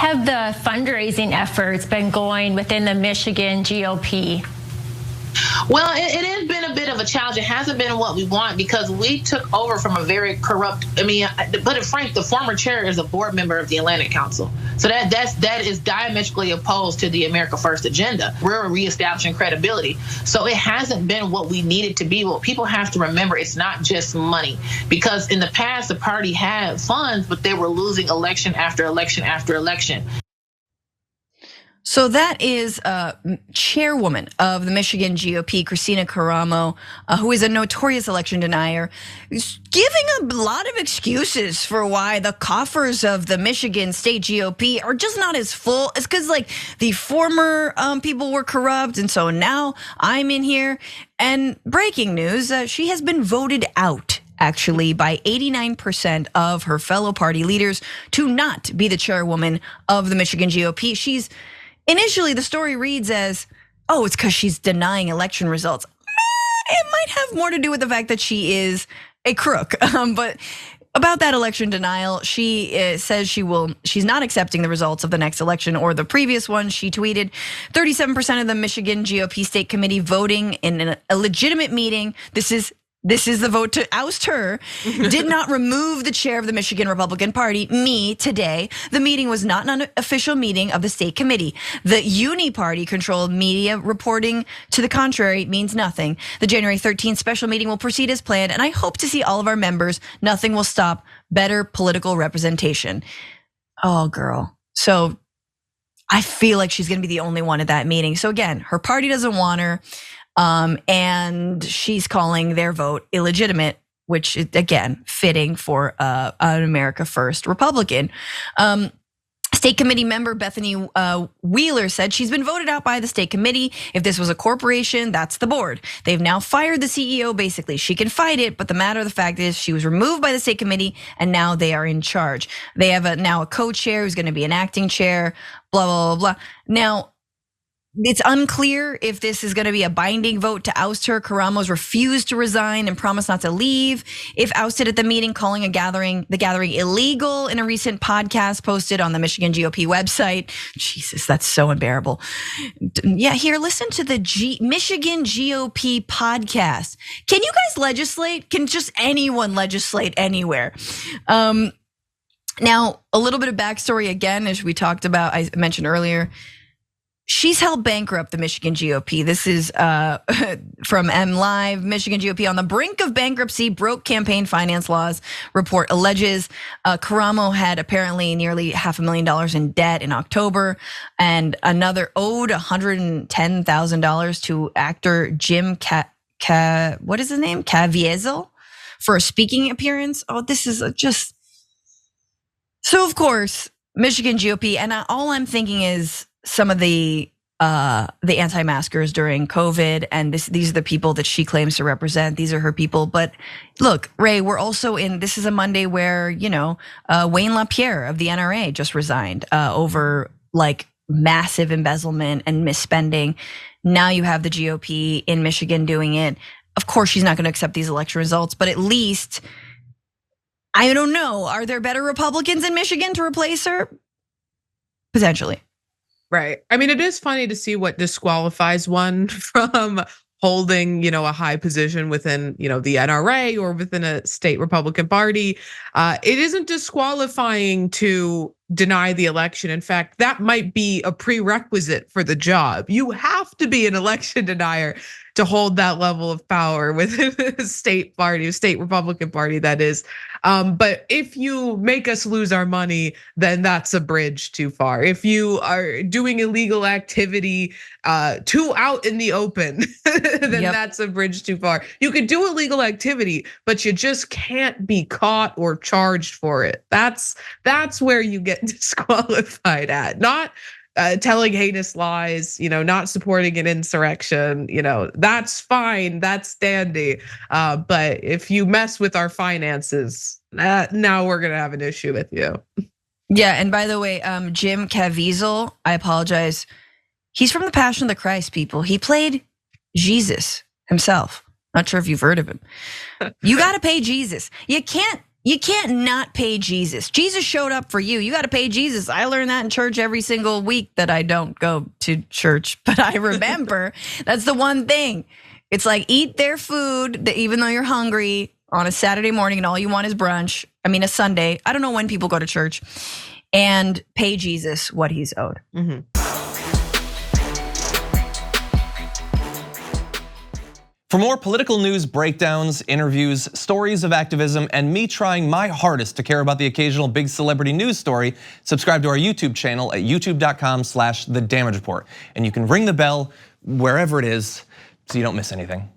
have the fundraising efforts been going within the Michigan GOP? Well, it has been a bit of a challenge. It hasn't been what we want because we took over from a very corrupt, to put it frank, the former chair is a board member of the Atlantic Council. So that is diametrically opposed to the America First agenda. We're reestablishing credibility. So it hasn't been what we need it to be. What people have to remember, it's not just money. Because in the past, the party had funds, but they were losing election after election after election. So that is chairwoman of the Michigan GOP, Kristina Karamo, who is a notorious election denier, giving a lot of excuses for why the coffers of the Michigan State GOP are just not as full. It's because like the former people were corrupt, and so now I'm in here. And breaking news, she has been voted out, actually, by 89% of her fellow party leaders to not be the chairwoman of the Michigan GOP. Initially, the story reads as, oh, it's because she's denying election results. It might have more to do with the fact that she is a crook. But about that election denial, she says she's not accepting the results of the next election or the previous one. She tweeted, 37% of the Michigan GOP State Committee voting in a legitimate meeting. This is the vote to oust her. Did not remove the chair of the Michigan Republican Party, me, today. The meeting was not an official meeting of the state committee. The uni-party controlled media reporting to the contrary means nothing. The January 13th special meeting will proceed as planned, and I hope to see all of our members. Nothing will stop better political representation. Oh, girl. So I feel like she's gonna be the only one at that meeting. So again, her party doesn't want her. And she's calling their vote illegitimate, which is again fitting for an America First Republican. State committee member Bethany Wheeler said she's been voted out by the state committee. If this was a corporation, that's the board. They've now fired the CEO, basically. She can fight it, but the matter of the fact is she was removed by the state committee and now they are in charge. They have now a co-chair who's gonna be an acting chair, blah, blah, blah, blah. Now, it's unclear if this is gonna be a binding vote to oust her. Karamo's refused to resign and promised not to leave if ousted at the meeting, calling the gathering illegal in a recent podcast posted on the Michigan GOP website. Jesus, that's so unbearable. Yeah, here, listen to the Michigan GOP podcast. Can you guys legislate? Can just anyone legislate anywhere? Now, a little bit of backstory again, as we talked about, I mentioned earlier. She's held bankrupt, the Michigan GOP. This is from MLive. Michigan GOP on the brink of bankruptcy, broke campaign finance laws. Report alleges Karamo had apparently nearly $500,000 in debt in October, and another owed $110,000 to actor Jim what is his name? Caviezel for a speaking appearance. Oh, this is just so. Of Michigan GOP, and all I'm thinking is some of the anti-maskers during COVID, and these are the people that she claims to represent. These are her people. But look, Ray, we're also this is a Monday where, Wayne LaPierre of the NRA just resigned over like massive embezzlement and misspending. Now you have the GOP in Michigan doing it. Of course, she's not gonna accept these election results, but at least, I don't know, are there better Republicans in Michigan to replace her? Potentially. Right. I mean, it is funny to see what disqualifies one from holding, a high position within, the NRA or within a state Republican Party. It isn't disqualifying to deny the election. In fact, that might be a prerequisite for the job. You have to be an election denier to hold that level of power within a state party, a state Republican Party, that is. But if you make us lose our money, then that's a bridge too far. If you are doing illegal activity too out in the open, then that's a bridge too far. You could do illegal activity, but you just can't be caught or charged for it. That's where you get disqualified at, not telling heinous lies, not supporting an insurrection, that's fine, that's dandy. But if you mess with our finances, now we're gonna have an issue with you. Yeah, and by the way, Jim Caviezel, I apologize. He's from the Passion of the Christ, people. He played Jesus himself. Not sure if you've heard of him. You gotta pay Jesus. You can't You can't not pay Jesus. Jesus showed up for you. You got to pay Jesus. I learn that in church every single week that I don't go to church, but I remember that's the one thing. It's like eat their food, even though you're hungry on a Saturday morning and all you want is brunch. I mean, a Sunday. I don't know when people go to church, and pay Jesus what he's owed. For more political news breakdowns, interviews, stories of activism, and me trying my hardest to care about the occasional big celebrity news story, subscribe to our YouTube channel at youtube.com/The Damage Report. And you can ring the bell wherever it is so you don't miss anything.